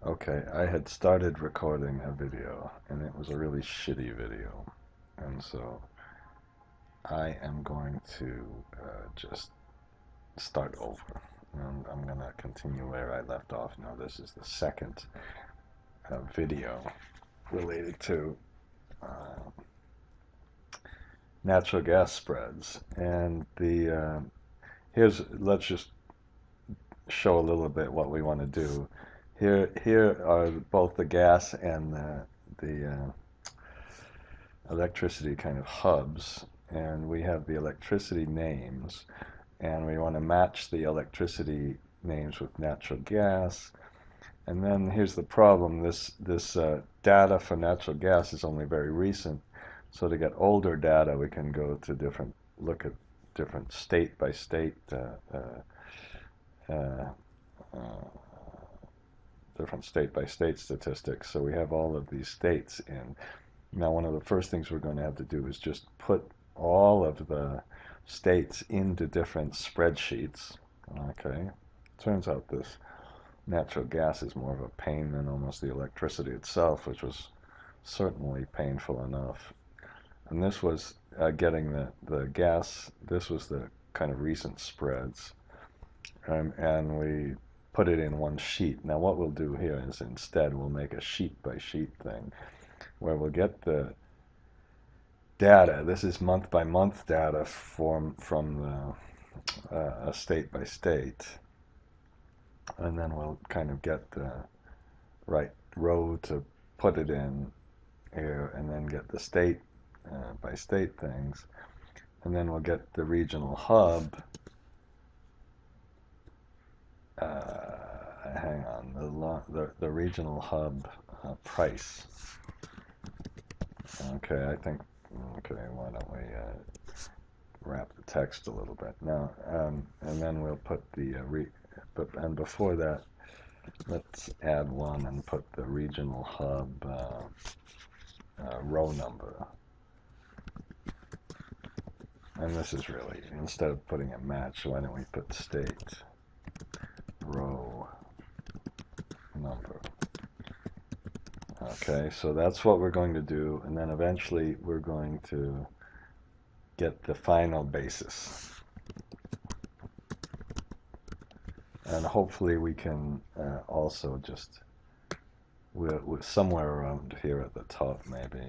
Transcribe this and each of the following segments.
Okay, I had started recording a video and it was a really shitty video. And so I am going to just start over. And I'm going to continue where I left off. Now, this is the second video related to uh, natural gas spreads. And let's just show a little bit what we want to do. Here are both the gas and the electricity kind of hubs, and we have the electricity names, and we want to match the electricity names with natural gas. And then here's the problem: this data for natural gas is only very recent. So to get older data, we can go to look at different state by state uh, different state-by-state statistics. So we have all of these states in. Now, one of the first things we're going to have to do is just put all of the states into different spreadsheets. Okay. Turns out this natural gas is more of a pain than almost the electricity itself, which was certainly painful enough. And this was getting the gas, this was the kind of recent spreads. And we put it in one sheet. Now what we'll do here is instead we'll make a sheet by sheet thing where we'll get the data. This is month by month data from a state by state, and then we'll kind of get the right row to put it in here, and then get the state by state things, and then we'll get the regional hub. Hang on, the regional hub price. Okay, I think. Okay, why don't we wrap the text a little bit now, and then we'll put and before that, let's add one and put the regional hub row number. And this is really, instead of putting a match, why don't we put state row number. Okay, so that's what we're going to do, and then eventually we're going to get the final basis. And hopefully we can also just, we're somewhere around here at the top, maybe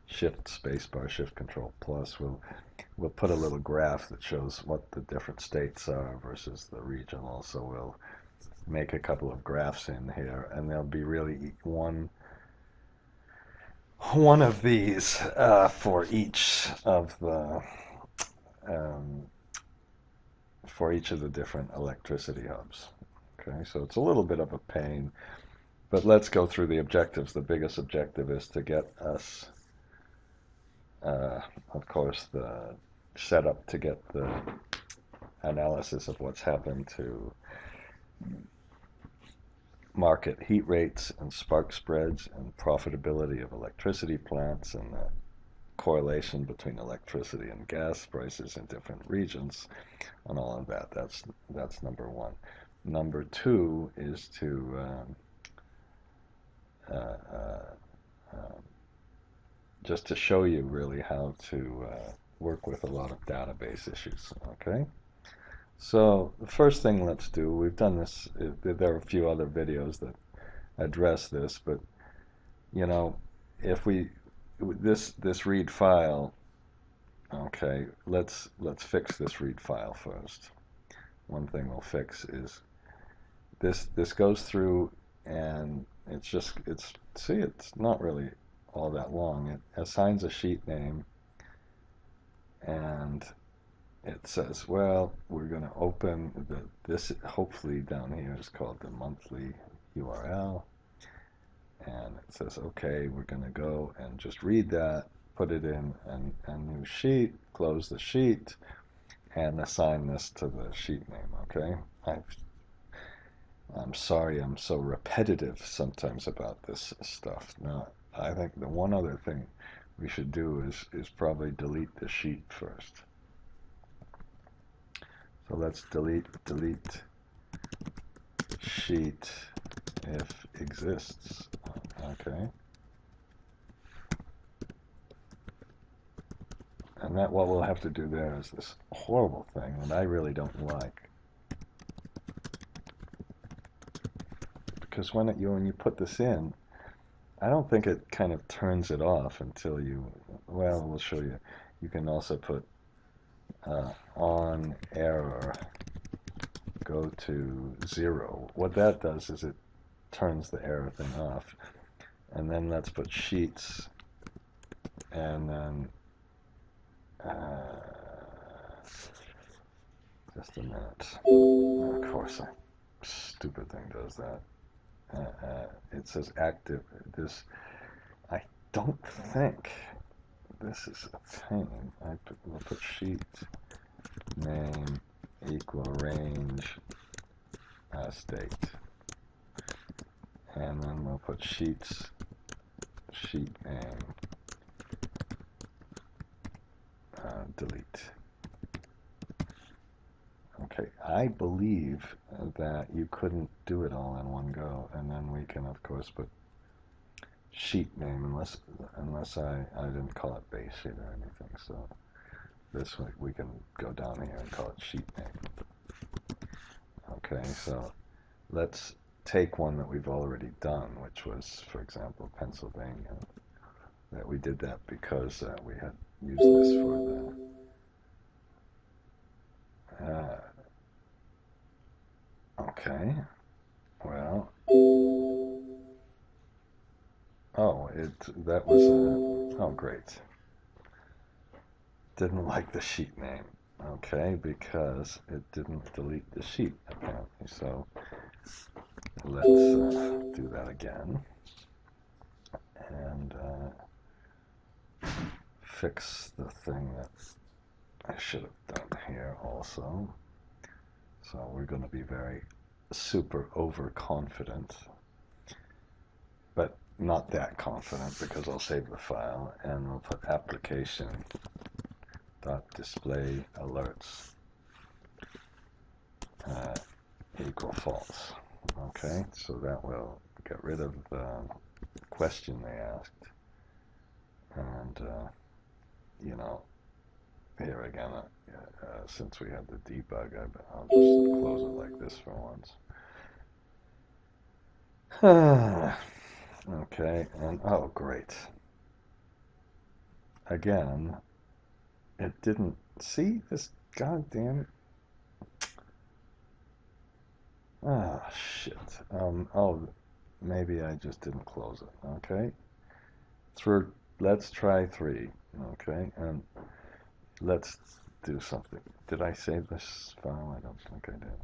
Shift spacebar, Shift Control Plus. We'll put a little graph that shows what the different states are versus the regional. So we'll make a couple of graphs in here, and there'll be really one of these for each of the different electricity hubs. Okay, so it's a little bit of a pain, but let's go through the objectives. The biggest objective is to get us, of course, the setup to get the analysis of what's happened to market heat rates and spark spreads and profitability of electricity plants and the correlation between electricity and gas prices in different regions and all of that. That's number one. Number two is to just to show you really how to work with a lot of database issues. Okay. So the first thing let's do, we've done this, there are a few other videos that address this, but you know, if we, this read file, okay, let's fix this read file first. One thing we'll fix is this goes through, and see, it's not really all that long. It assigns a sheet name, and it says, well, we're going to open this, hopefully down here is called the monthly URL, and it says, okay, we're going to go and just read that, put it in a new sheet, close the sheet, and assign this to the sheet name. Okay, I'm sorry I'm so repetitive sometimes about this stuff. Now, I think the one other thing we should do is probably delete the sheet first. So let's delete sheet if exists. Okay. And that what we'll have to do there is this horrible thing that I really don't like. Because when you put this in, I don't think it kind of turns it off until you, well, we'll show you. You can also put on error go to 0. What that does is it turns the error thing off. And then let's put sheets, and then just a minute. Of course, a stupid thing does that. It says active. This, I don't think this is a pain. We'll put sheet name equal range state, and then we'll put sheets sheet name delete. Okay, I believe that you couldn't do it all in one go, and then we can of course put sheet name unless I didn't call it base sheet or anything. So this way we can go down here and call it sheet name. Okay, so let's take one that we've already done, which was, for example, Pennsylvania. That we did that because we had used this for the okay, well, oh, that was oh great, didn't like the sheet name, okay, because it didn't delete the sheet apparently. So let's do that again and fix the thing that I should have done here also. So we're going to be very super overconfident, but not that confident, because I'll save the file and we'll put application dot display alerts equal false. Okay, so that will get rid of the question they asked, and you know, here again, since we have the debug, I'll just close it like this for once. Okay, and oh great. Again, it didn't see this goddamn. Ah, shit. Oh, maybe I just didn't close it. Okay. Let's try 3. Okay, and let's do something. Did I save this file? I don't think I did.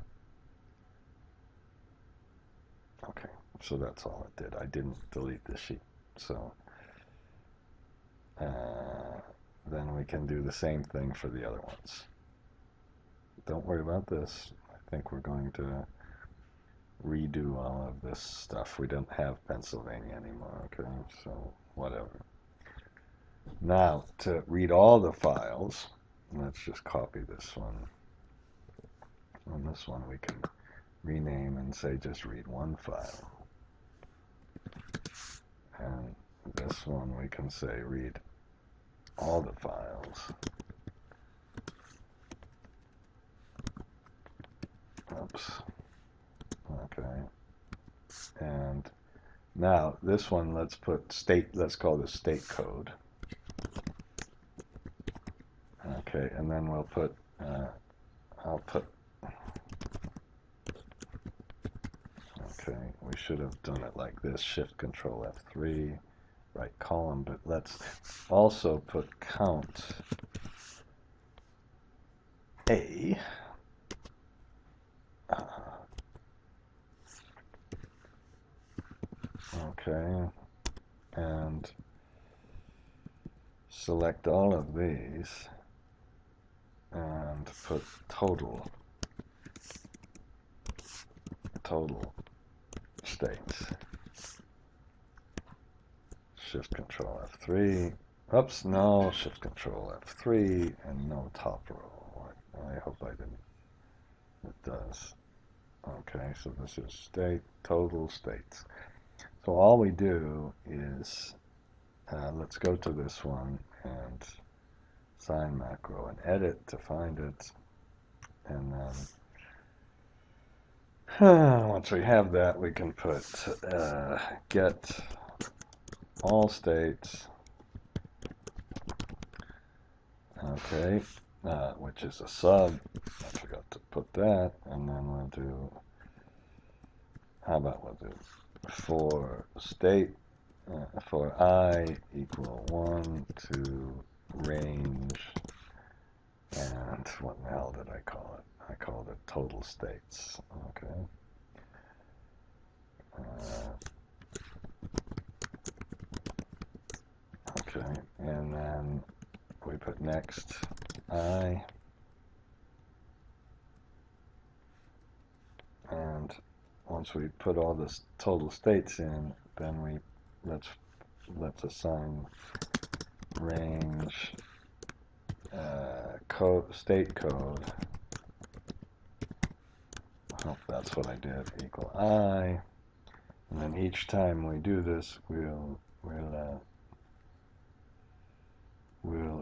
Okay, so that's all it did. I didn't delete the sheet. So then we can do the same thing for the other ones. Don't worry about this. I think we're going to redo all of this stuff. We don't have Pennsylvania anymore, okay? So whatever. Now, to read all the files, let's just copy this one. On this one we can rename and say just read one file. And this one we can say read all the files. Oops. Okay. And now this one, let's put state, let's call this state code. Okay, and then we'll put, I'll put, okay, we should have done it like this, Shift Control F3, right column, but let's also put count A. Okay, and select all of these and put total states. Shift Control F3. Oops, no, Shift Control F3 and no top row. I hope I didn't. It does. Okay, so this is state, total states. So all we do is, let's go to this one and sign macro and edit to find it. And then once we have that, we can put get all states, okay, which is a sub. I forgot to put that. And then we'll do, how about we'll do for state, for I equal 1 to range, and what the hell did I call it? I called it total states. Okay. Okay, and then we put next I, and once we put all this total states in, then let's assign range state code. I hope that's what I did. Equal I, and then each time we do this, we'll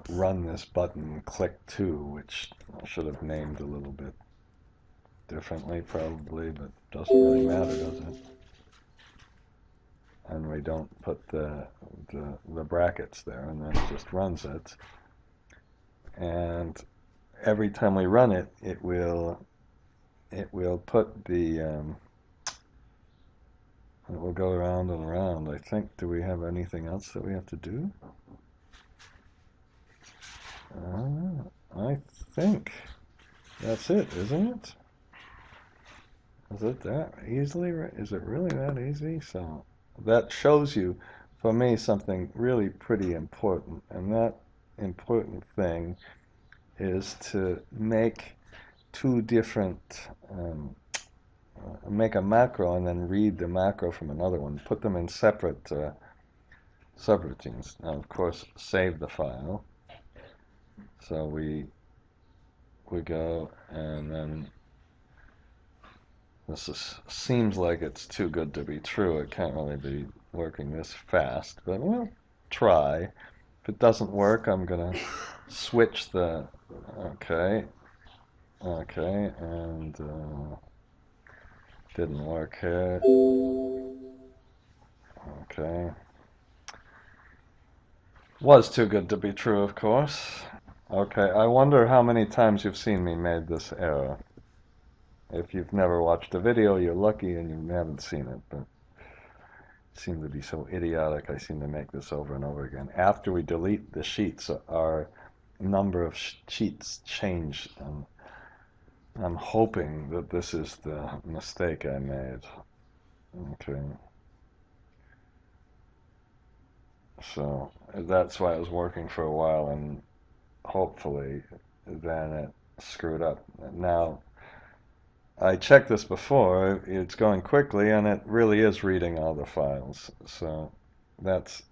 run this button click to, which I should have named a little bit differently probably, but doesn't really matter, does it? And we don't put the brackets there, and then it just runs it. And every time we run it, it will put the it will go around and around. I think, do we have anything else that we have to do? I think that's it, isn't it? Is it that easily? Is it really that easy? So that shows you, for me, something really pretty important. And that important thing is to make two different, make a macro and then read the macro from another one. Put them in separate subroutines. Now, of course, save the file. So we go, and then seems like it's too good to be true. It can't really be working this fast, but we'll try. If it doesn't work, I'm gonna switch the, okay, and didn't work here. Okay. Was too good to be true, of course. Okay, I wonder how many times you've seen me made this error. If you've never watched a video, you're lucky and you haven't seen it, but it seemed to be so idiotic. I seem to make this over and over again. After we delete the sheets, our number of sheets change, and I'm hoping that this is the mistake I made. Okay. So that's why it was working for a while, and hopefully then it screwed up. Now, I checked this before, it's going quickly, and it really is reading all the files. So that's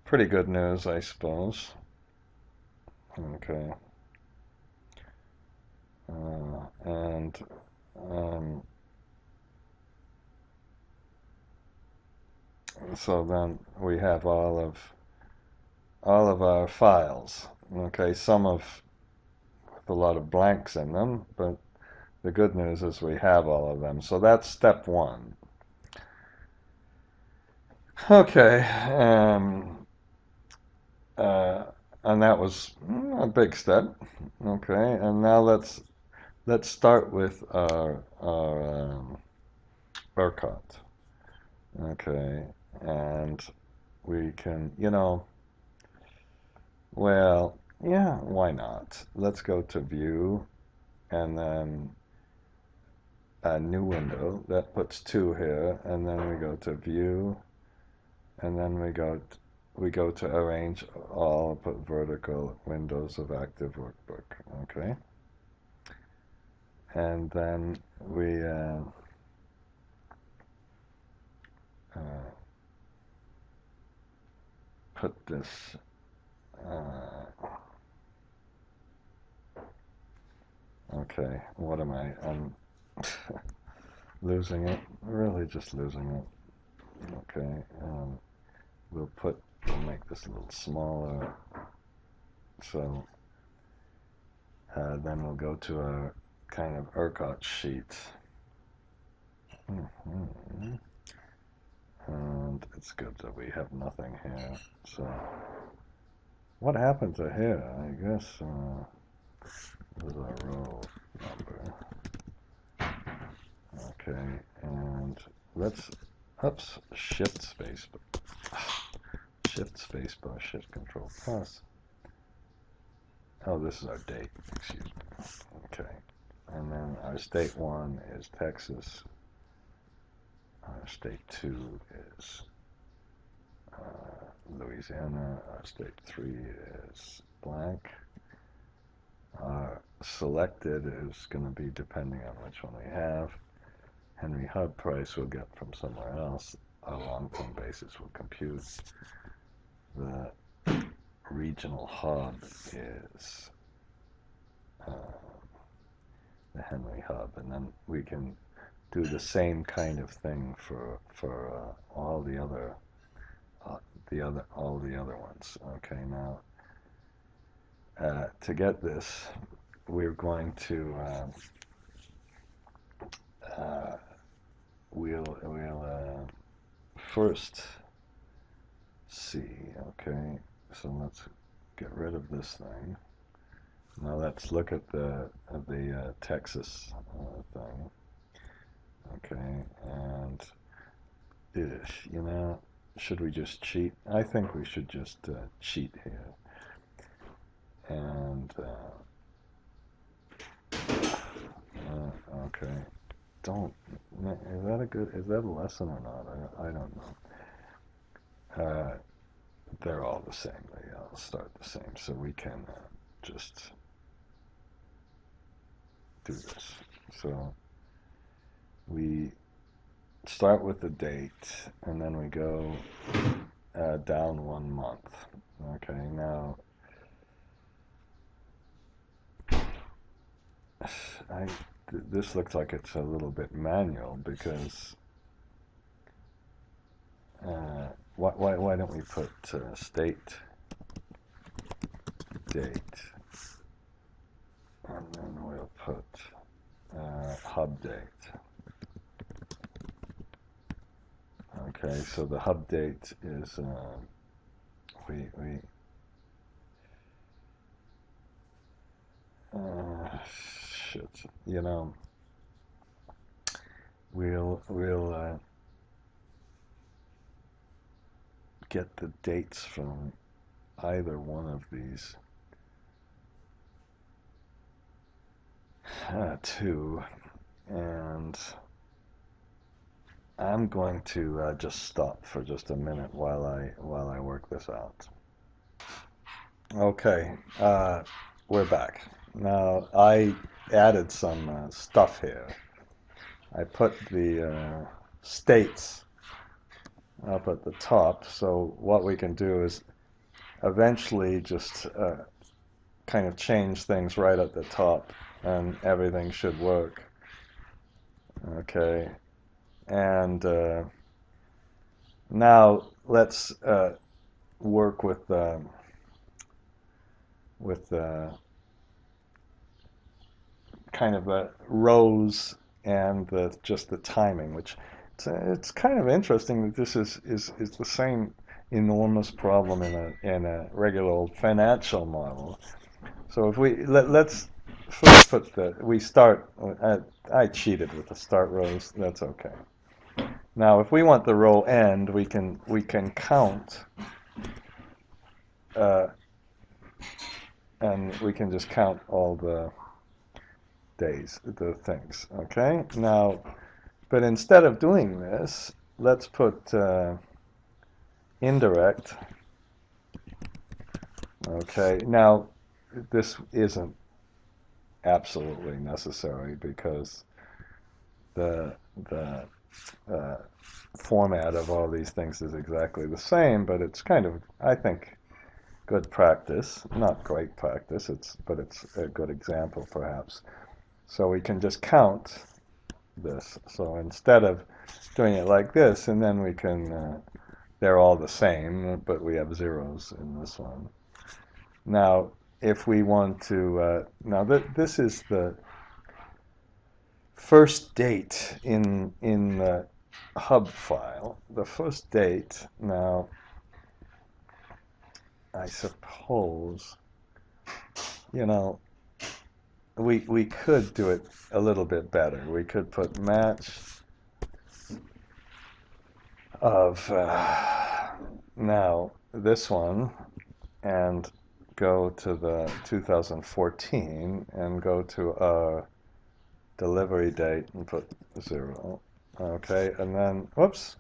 pretty good news, I suppose. Okay. And so then we have all of our files. Okay, some with a lot of blanks in them, but the good news is we have all of them. So that's step one. Okay, and that was a big step. Okay, and now let's start with our ERCOT. Okay, and we can, well, yeah, why not? Let's go to View, and then a new window that puts 2 here, and then we go to View, and then we go to Arrange All, put vertical windows of active workbook. Okay, and then we put this okay, what am I? Losing it, really just losing it. Okay, we'll make this a little smaller. So then we'll go to a kind of Urquhart sheet. And it's good that we have nothing here. So what happened to here? I guess this is our row number. Okay, and let's, oops, shift space bar, shift control plus. Oh, this is our date, excuse me. Okay, and then our state 1 is Texas. Our state 2 is Louisiana. Our state 3 is blank. Our selected is going to be depending on which one we have. Henry Hub price we'll get from somewhere else. Our long-term basis will compute. The regional hub is the Henry Hub, and then we can do the same kind of thing for all the other ones. Okay, now to get this, we're going to we'll first see. Okay, so let's get rid of this thing. Now let's look at the Texas thing. Okay, and you know, should we just cheat? I think we should just cheat here. And okay, don't. Is that a lesson or not? I don't know. They're all the same. They all start the same, so we can just do this. So we start with the date, and then we go down 1 month. Okay, now this looks like it's a little bit manual because why don't we put state date, and then we'll put hub date. Okay, so the hub date is shit, you know, we'll get the dates from either one of these two, and I'm going to just stop for just a minute while I work this out. Okay, we're back. Now I added some stuff here. I put the states up at the top, so what we can do is eventually just kind of change things right at the top, and everything should work. Okay, and now let's work with kind of the rows and just the timing, which it's kind of interesting that this is the same enormous problem in a regular old financial model. So if let's first put we start. I cheated with the start rows. That's okay. Now, if we want the row end, we can count, and we can just count all the days, the things. Okay. Now, but instead of doing this, let's put indirect. Okay. Now, this isn't absolutely necessary because the format of all these things is exactly the same, but it's kind of, I think, good practice. Not great practice, but it's a good example perhaps. So we can just count this. So instead of doing it like this, and then we can, they're all the same, but we have zeros in this one. Now, if we want to, now this is the first date in the hub file. The first date, now, I suppose, you know, we could do it a little bit better. We could put match of now this one and go to the 2014 and go to our delivery date and put 0. Okay, and then whoops.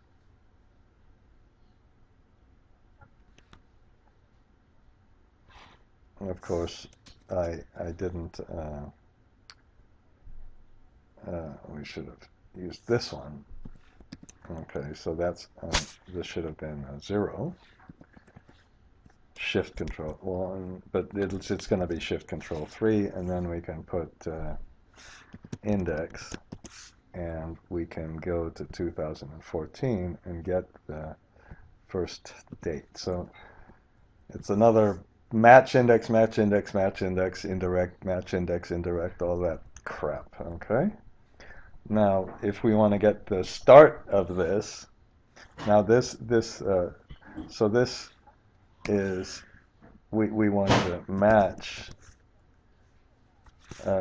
And of course, I didn't. We should have used this one. Okay, so that's this should have been 0. Shift Control 1, but it's going to be Shift Control 3, and then we can put index, and we can go to 2014 and get the first date. So it's another match index, match index, match index, indirect, match index, indirect, all that crap. Okay. Now, if we want to get the start of this, now so this is we want to match.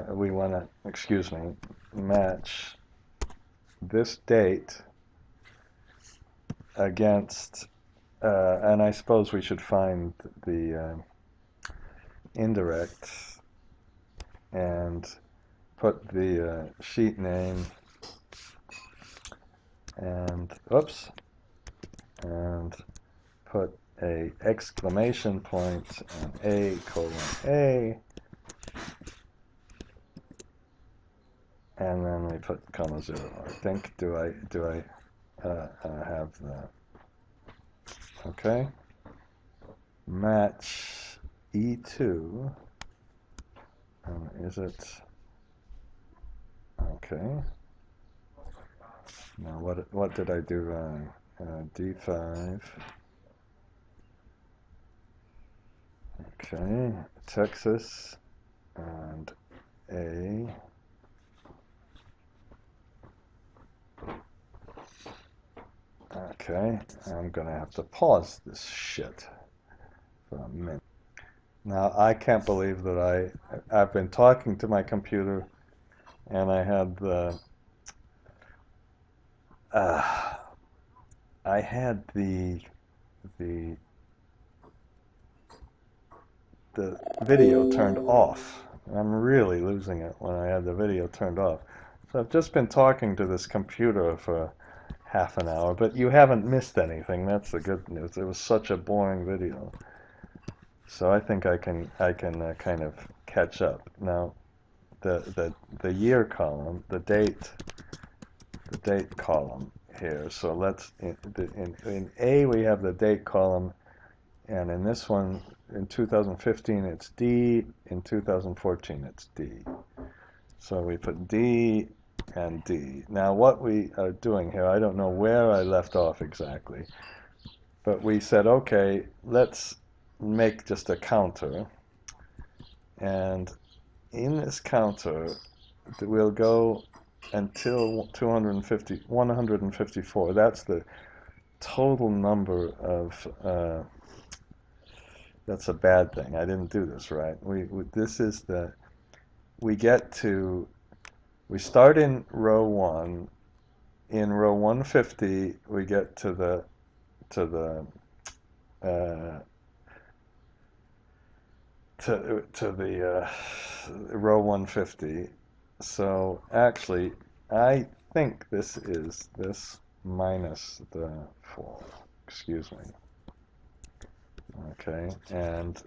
We want to, excuse me, match this date against, and I suppose we should find the indirect and put the sheet name and oops, and put a exclamation point and A:A, and then we put comma 0. I think do I have the okay, match E2, and is it okay? Now what did I do wrong? D5. Okay, Texas and A. Okay, I'm gonna have to pause this shit for a minute. Now I can't believe that I've been talking to my computer, and I had the video turned off. I'm really losing it when I had the video turned off. So I've just been talking to this computer for half an hour, but you haven't missed anything. That's the good news. It was such a boring video. So I think I can kind of catch up. Now, the year column, the date column here. So let's in A we have the date column, and in this one in 2015 it's D, in 2014 it's D. So we put D and D. Now what we are doing here, I don't know where I left off exactly, but we said, okay, let's make just a counter, and in this counter we'll go until 154. That's the total number of that's a bad thing. I didn't do this right. This is the, we start in row 1. In row 150 we get to the row 150. So actually I think this is this minus the 4. Excuse me. Okay, and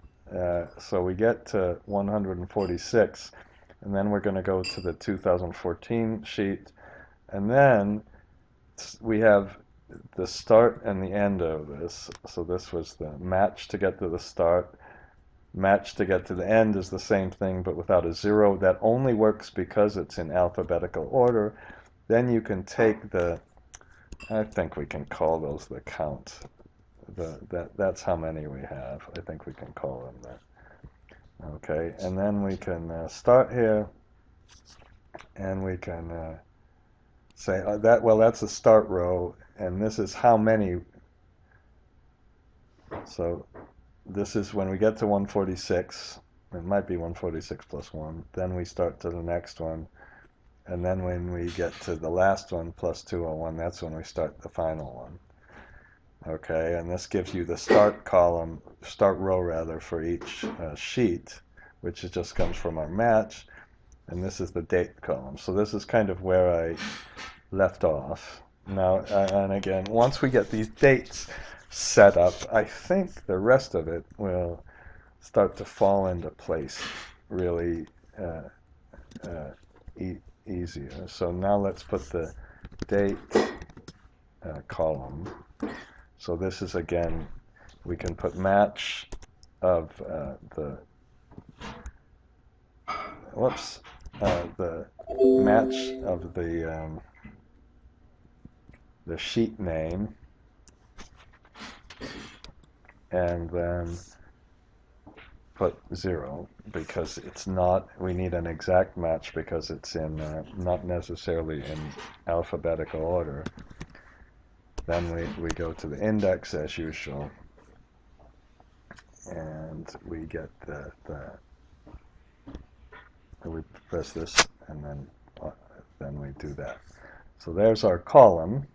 so we get to 146, and then we're going to go to the 2014 sheet, and then we have the start and the end of this. So this was the match to get to the start. Match to get to the end is the same thing, but without a 0. That only works because it's in alphabetical order. then you can take the, I think we can call those the count. That's how many we have. I think we can call them that. Okay, and then we can start here, and we can say that, well, that's the start row, and this is how many. So this is when we get to 146. It might be 146 plus 1. Then we start to the next one. And then when we get to the last one, plus 201, that's when we start the final one. Okay, and this gives you the start column, start row rather, for each sheet, which just comes from our match. And this is the date column. So this is kind of where I left off. Now, and again, once we get these dates set up, I think the rest of it will start to fall into place really easier. So now let's put the date column. So this is, again, we can put match of the match of the sheet name, and then put 0 because it's not, we need an exact match because it's in not necessarily in alphabetical order. Then we go to the index as usual, and we get we press this, and then we do that. So there's our column.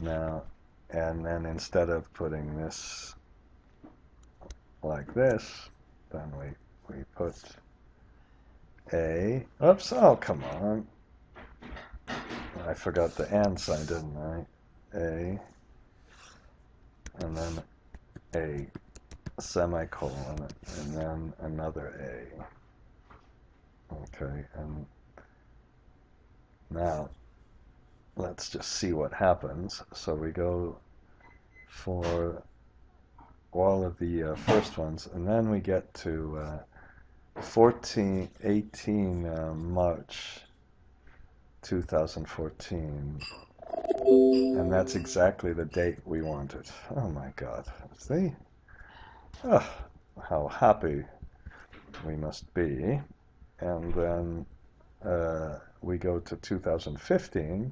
Now, and then instead of putting this like this, then we put a, oops, oh, come on. I forgot the and sign, didn't I? A, and then a semicolon, and then another A. Okay, and now let's just see what happens. So we go for all of the first ones, and then we get to 18 March 2014, and that's exactly the date we wanted. Oh my God, see? Oh, how happy we must be. And then we go to 2015,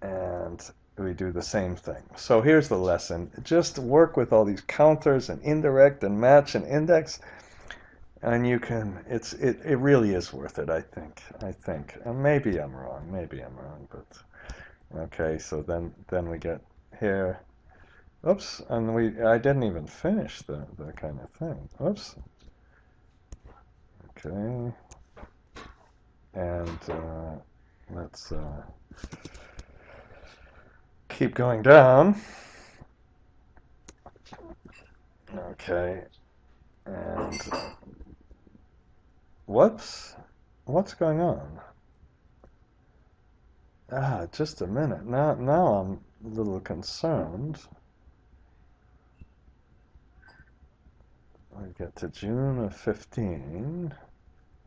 and we do the same thing. So here's the lesson. Just work with all these counters and indirect and match and index, and you can, it really is worth it, I think. And maybe I'm wrong, but okay, so then we get here. Oops, and I didn't even finish the kind of thing. Oops. Okay. And let's keep going down. Okay. And whoops, what's going on? Just a minute. Now I'm a little concerned. We get to June of 15,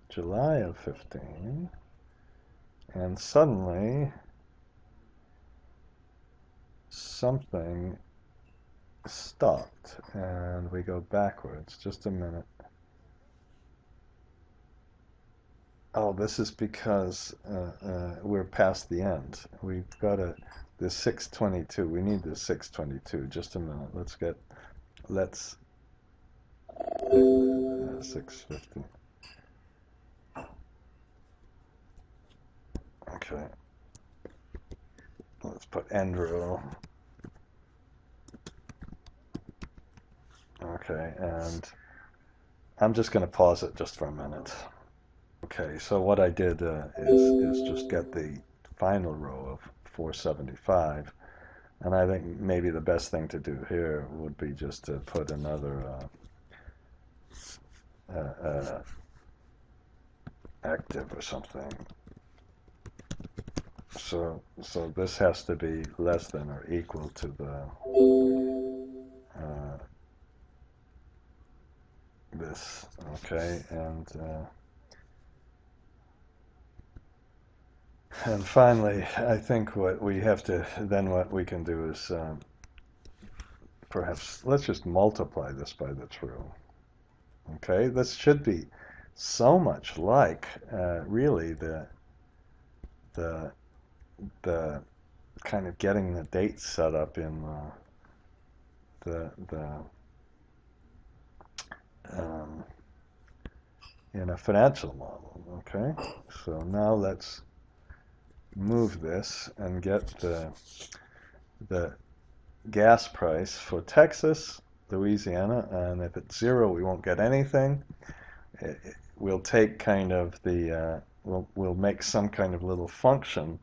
July of 15, and suddenly something stopped, and we go backwards. Just a minute. Oh, this is because we're past the end. We've got the 622. We need the 622. Just a minute. Let's 650. Okay. Let's put end row. Okay, and I'm just going to pause it just for a minute. Okay, so what I did is just get the final row of 475, and I think maybe the best thing to do here would be just to put another active or something. So this has to be less than or equal to the this. Okay, and And finally, I think what we have to, then what we can do is perhaps let's just multiply this by the true. Okay, this should be so much like really the the kind of getting the date set up in the um, in a financial model. Okay, so now let's move this and get the gas price for Texas, Louisiana, and if it's 0, we won't get anything. We'll take kind of the we'll make some kind of little function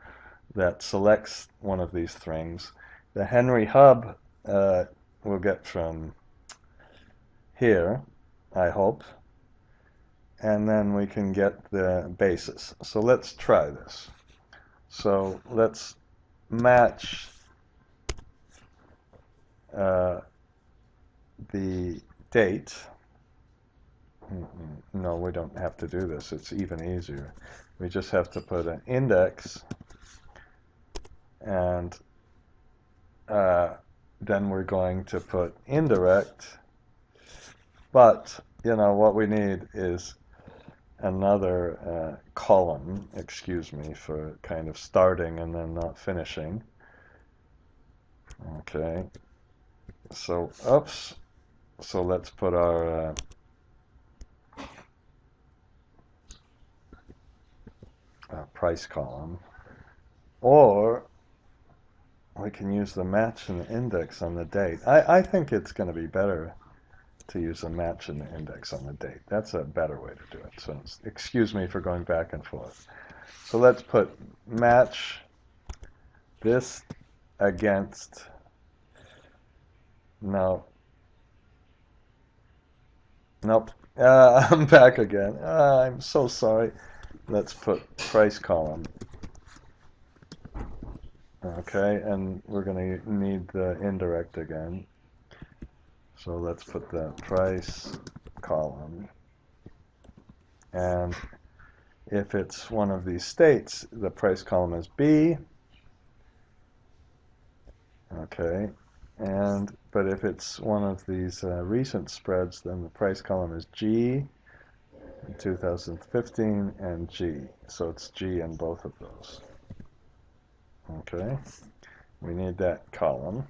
that selects one of these things. The Henry hub we'll get from here, I hope, and then we can get the basis. So let's try this. So let's match the date. No, we don't have to do this. It's even easier. We just have to put an index, and then we're going to put indirect. But, you know, what we need is another column, excuse me, for kind of starting and then not finishing. Okay. So, oops. So let's put our price column, or we can use the match and the index on the date. I think it's going to be better to use a match and the index on the date. That's a better way to do it. So excuse me for going back and forth. So let's put match this against, no, nope, I'm back again. I'm so sorry. Let's put price column. Okay, and we're going to need the indirect again. So let's put the price column. And if it's one of these states, the price column is B. Okay, but if it's one of these recent spreads, then the price column is G in 2015 and G. So it's G in both of those. Okay, we need that column.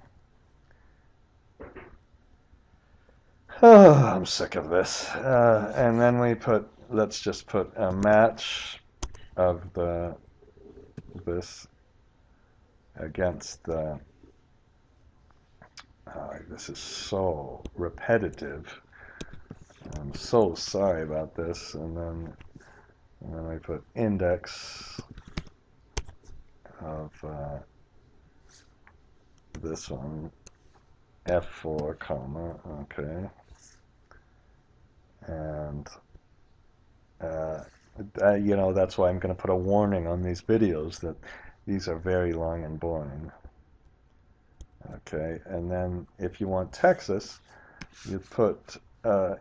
Oh, I'm sick of this. And then let's just put a match of this against the, this is so repetitive. I'm so sorry about this. And then we put index of this one, F4, comma, okay. And you know, that's why I'm going to put a warning on these videos that these are very long and boring. Okay, and then if you want Texas, you put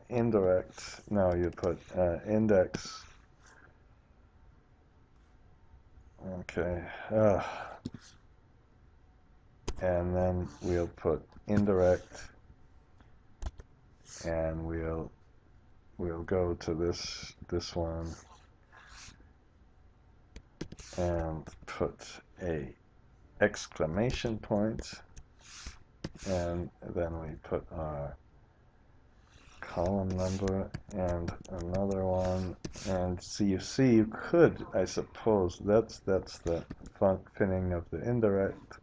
indirect, no, you put index, okay, and then we'll put indirect, and we'll go to this one and put a exclamation point, and then we put our column number and another one, and so you see you could, I suppose, that's the finning of the indirect,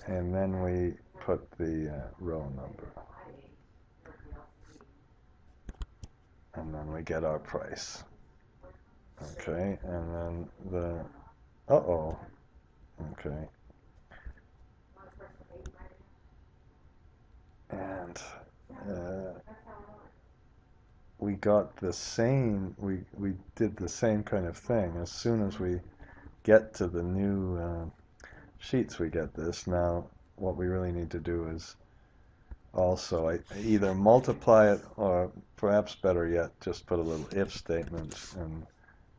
and then we put the row number, and then we get our price. Okay, and then the okay, and we got the same, we did the same kind of thing. As soon as we get to the new sheets, we get this. Now what we really need to do is also either multiply it, or perhaps better yet, just put a little if statement and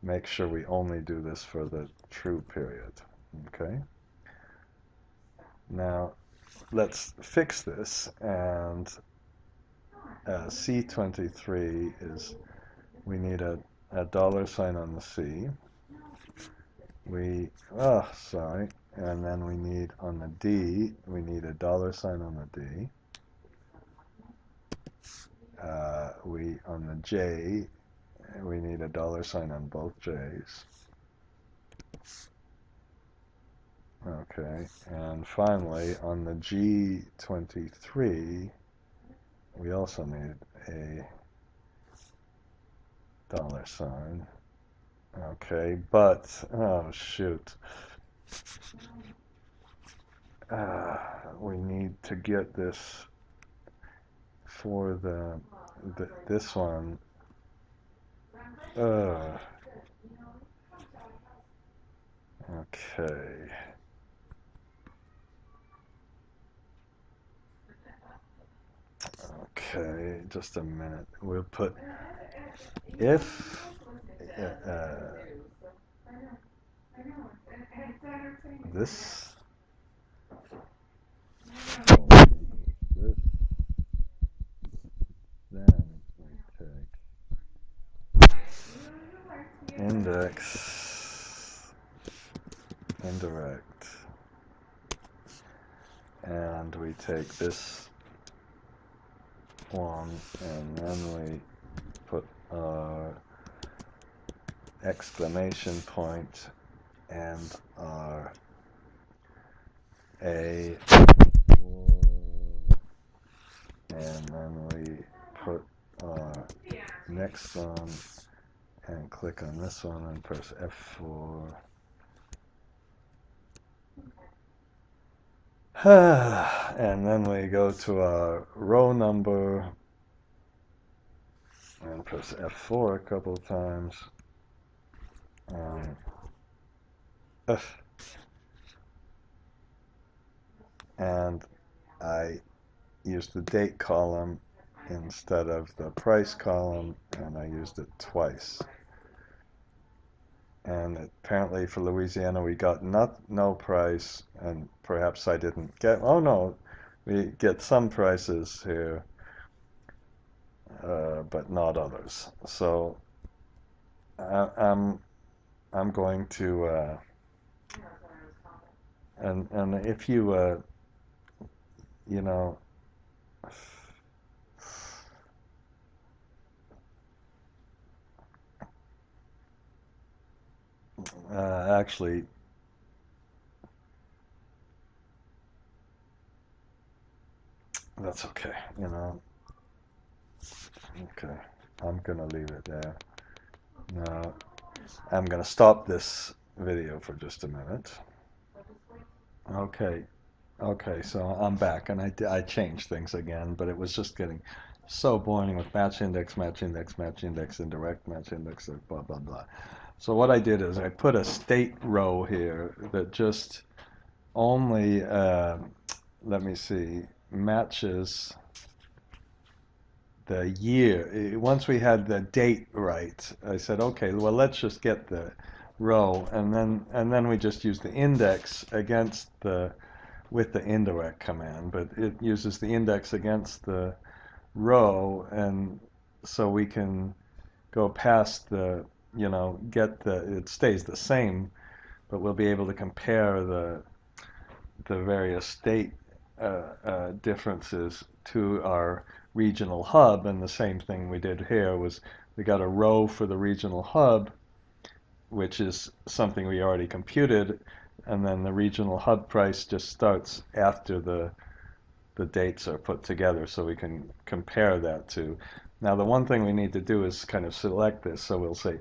make sure we only do this for the true period. Okay. Now let's fix this, and C23 is, we need a dollar sign on the C. Sorry. And then we need on the D, we need a dollar sign on the D. On the J, we need a dollar sign on both J's. Okay, and finally on the G23, we also need a dollar sign. Okay, but, oh shoot. We need to get this for this one. Okay. Okay, just a minute. We'll put if this this, then we take index, indirect, and we take this one, and then we put our exclamation point and our A, and then we put our next one and click on this one and press F4. And then we go to our row number and press F4 a couple of times. And I used the date column instead of the price column, and I used it twice. And apparently for Louisiana we got no price, and perhaps I didn't get, oh no, we get some prices here, but not others. So I'm going to, and if you, you know, actually, that's okay, you know. Okay, I'm gonna leave it there. Now, I'm gonna stop this video for just a minute. Okay, okay, so I'm back, and I changed things again, but it was just getting so boring with match index, match index, match index, indirect, match index, blah, blah, blah. So what I did is I put a state row here that just only, let me see, matches the year. Once we had the date right, I said, okay, well, let's just get the row, and then we just use the index against with the indirect command, but it uses the index against the row, and so we can go past it stays the same, but we'll be able to compare the various state differences to our regional hub. And the same thing we did here was we got a row for the regional hub, which is something we already computed, and then the regional hub price just starts after the dates are put together, so we can compare that to. Now the one thing we need to do is kind of select this, so we'll say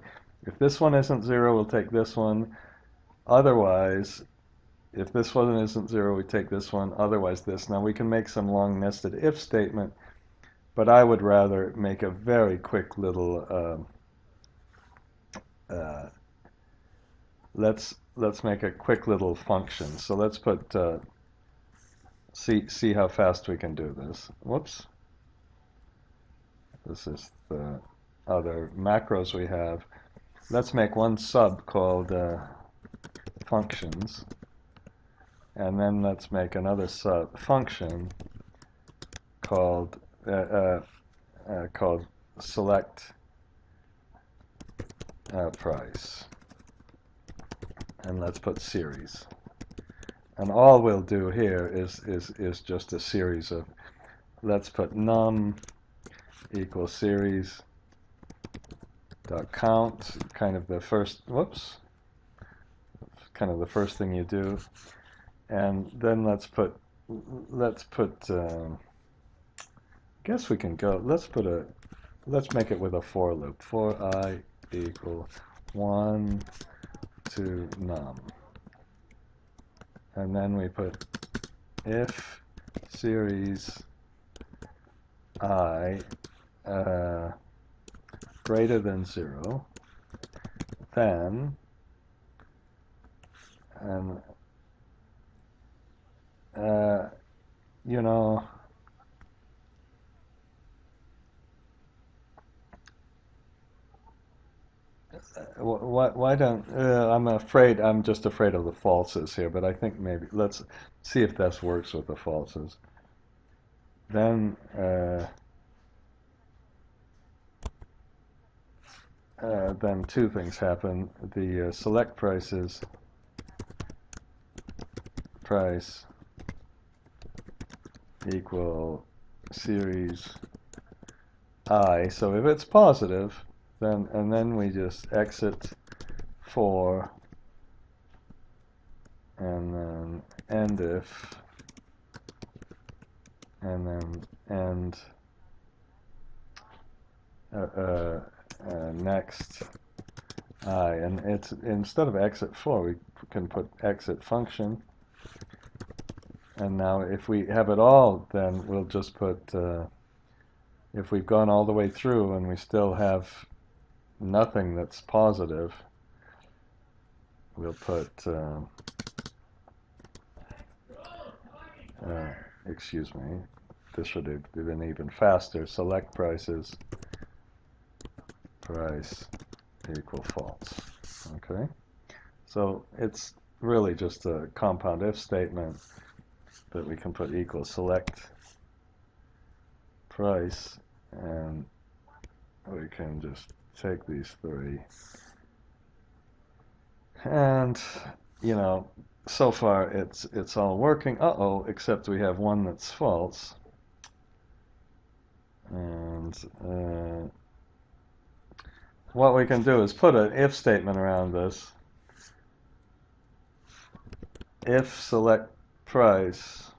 if this one isn't 0, we'll take this one. Otherwise, if this one isn't 0, we take this one, otherwise this. Now we can make some long nested if statement, but I would rather make a very quick little, let's make a quick little function. So let's put, see how fast we can do this. Whoops. This is the other macros we have. Let's make one sub called functions, and then let's make another function called called select price, and let's put series. And all we'll do here is just a series of, let's put num equals series dot count, kind of the first, whoops, kind of the first thing you do, and then let's put guess we can go, let's make it with a for loop, for I equal 1 to num, and then we put if series I greater than 0, then, and you know, why don't, I'm just afraid of the falses here, but I think maybe, let's see if this works with the falses. Then, then two things happen. The select prices price equal series I. So if it's positive, then, and then we just exit for, and then end if, and then end next I, and it's, instead of exit for, we can put exit function. And now if we have it all, then we'll just put, if we've gone all the way through and we still have nothing that's positive, we'll put, excuse me, this should have been even faster, select prices price equal false. Okay, so it's really just a compound if statement that we can put equal select price, and we can just take these three, and you know, so far it's all working. Except we have one that's false, and what we can do is put an if statement around this. If select price,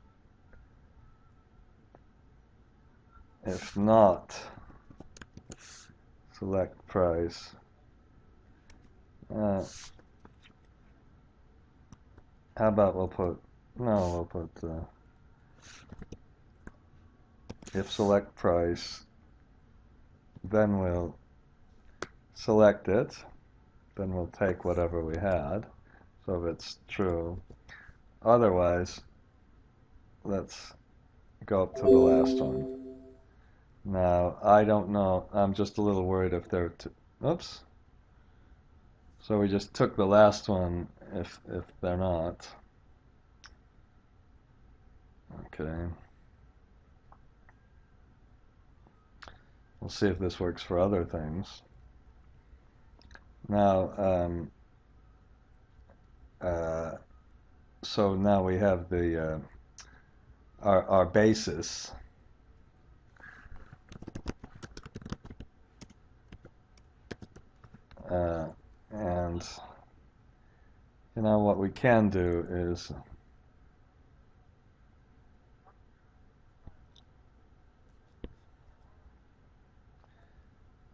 if not select price, how about we'll put if select price, then we'll select it, then we'll take whatever we had, so if it's true. Otherwise, let's go up to the last one. Now, I don't know, I'm just a little worried if they're, oops. So we just took the last one if they're not. Okay. We'll see if this works for other things. Now, so now we have the our basis. And you know what we can do is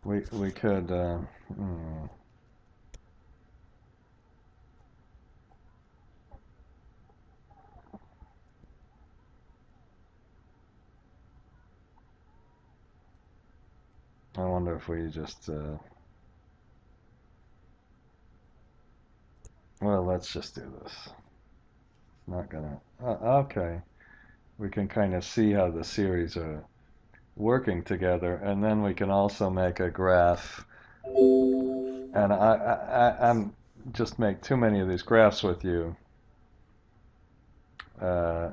we could I wonder if we just well, let's just do this. Not gonna okay, we can kind of see how the series are working together, and then we can also make a graph. And I'm just make too many of these graphs with you, uh,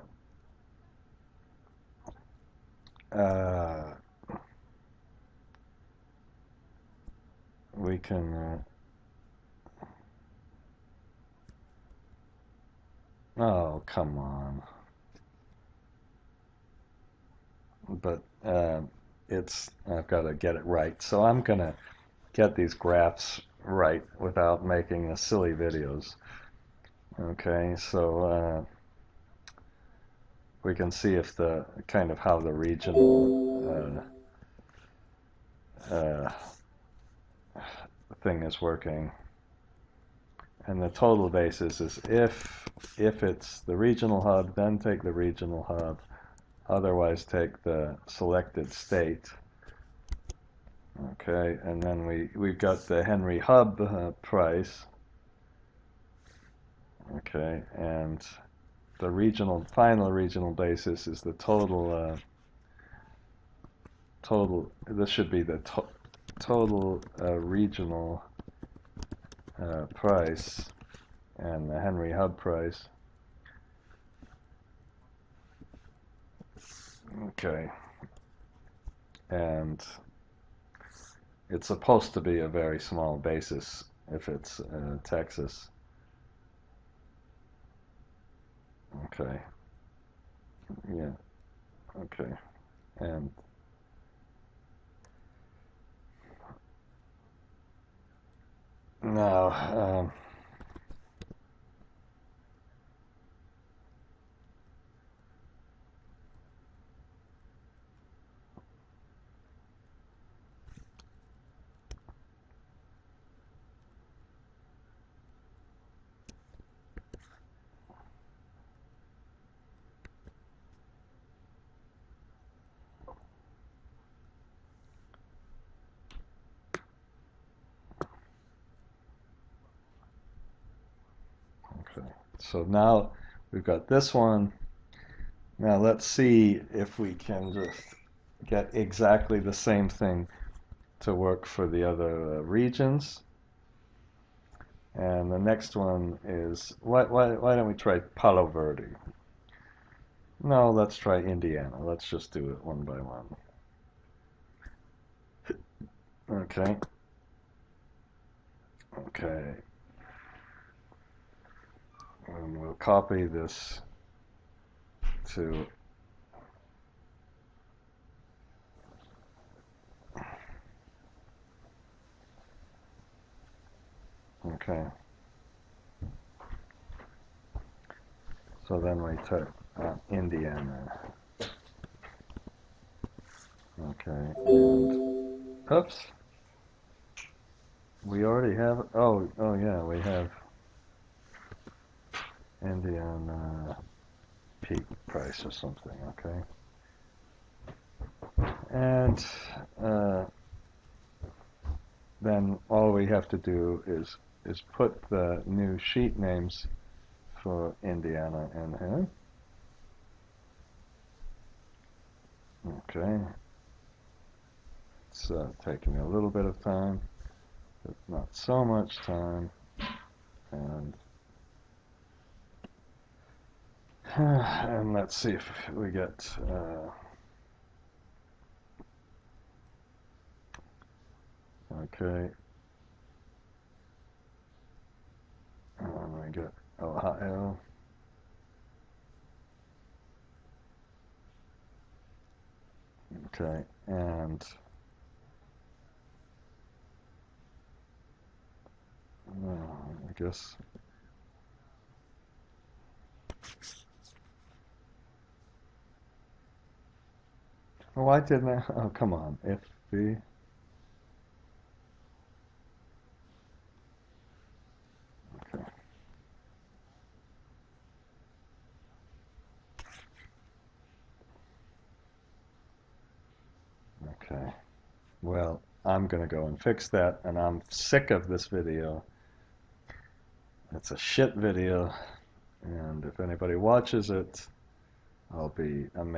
uh, we can, oh, come on. But I've got to get it right. So I'm going to get these graphs right without making silly videos. Okay, so we can see if the kind of how the regional thing is working. And the total basis is if it's the regional hub, then take the regional hub. Otherwise, take the selected state. Okay, and then we've got the Henry Hub price. Okay, and the final regional basis is the total. This should be the total regional price and the Henry Hub price. Okay, and it's supposed to be a very small basis if it's Texas. Okay. Yeah. Okay. And now, okay. So now we've got this one. Now let's see if we can just get exactly the same thing to work for the other regions. And the next one is, why don't we try Palo Verde? No, let's try Indiana. Let's just do it one by one. Okay. Okay. And we'll copy this to okay. So then we took Indiana. Okay. And oops. We already have. Oh yeah, we have Indiana peak price or something. Okay. And then all we have to do is put the new sheet names for Indiana in here. Okay. It's taking a little bit of time, but not so much time. And let's see if we get okay. And we get Ohio. Okay, and I guess why didn't I? Oh, come on, FB. Okay. Okay. Well, I'm gonna go and fix that, and I'm sick of this video. It's a shit video, and if anybody watches it, I'll be amazed.